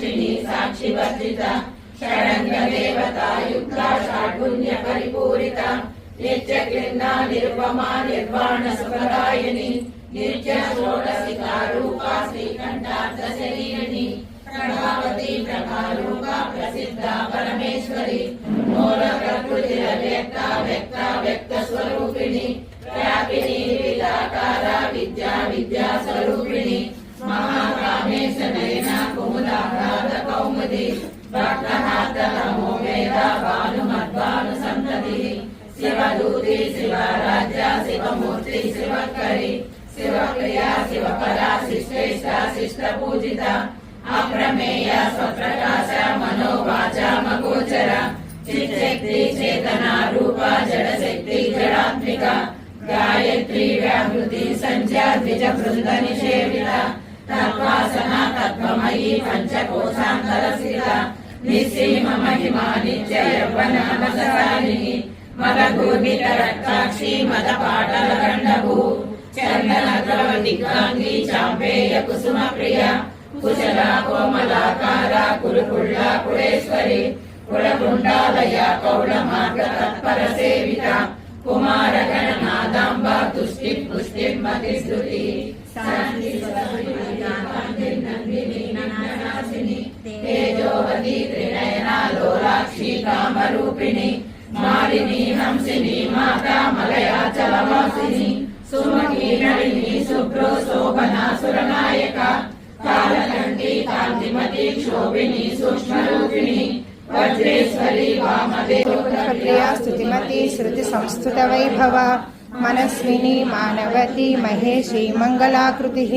साक्षिणी साक्षिवर्जिता षडंग देवता युक्ता षड्गुण्य परिपूरिता नित्य क्लिन्ना निरुपमा निर्वाण सुखदायिनी नित्य षोडशिका रूपा श्रीकंठार्थ शरीरिणी प्रभावती प्रभारूपा प्रसिद्धा परमेश्वरी मूल प्रकृति व्यक्ता व्यक्ता व्यक्त स्वरूपिणी व्यापिनी विविधाकारा विद्या विद्या स्वरूपिणी महाकामेश नयना कुमुदाघात कौमुदी भक्तहात नमो वेदा भानुमद्भानु संतति शिवदूती शिवराज्या शिवमूर्ति शिवकरी शिवप्रिया शिवपरा शिष्टेष्टा शिष्टपूजिता अप्रमेय स्वप्रकाश मनोवाचा मगोचरा चित्शक्ति चेतना रूपा जडशक्ति जडात्मिका गायत्री व्याहृति संध्या द्विज वृंद निषेविता तत्वासना तत्वमयी पंचकोशान्तरस्थिता निस्सीम महिमा नित्य यौवन मदसालिनी मदगूर्भित रक्ताक्षी मदपाटल गण्डभू चन्दन द्रव दिग्गाङ्गी चाम्पेय कुसुम प्रिया कुशला कोमलाकारा कुरुकुल्ला कुलेश्वरी कुलकुण्डालया कौलमार्ग तत्पर सेविता कुमार गणनादाम्बा तुष्टि पुष्टि मतिस्तुति तेजोवती त्रिनयना लोलाक्षी कामरूपिणी मालिनी हंसिनी माता मलयाचलवासिनी सुमती नलिनी शुभ्रो शोभना सुरनायका कालकण्ठी कान्तिमती क्षोभिनी सूक्ष्मरूपिणी वज्रेश्वरी वामदेवप्रिया स्तुतिमती श्रुति संस्तुत वैभव मनस्विनी मानवती महेशी मंगलाकृतिः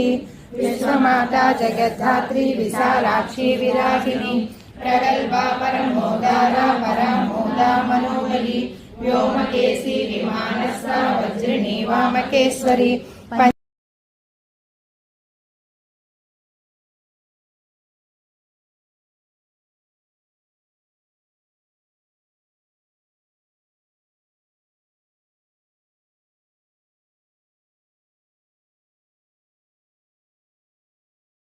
विश्वमाता जगद्धात्री विशालाक्षी विरागिनी प्रगल्भा परमोदारा परामोदा मनोबली व्योमकेशी विमानस्था वज्रिणी वामकेश्वरी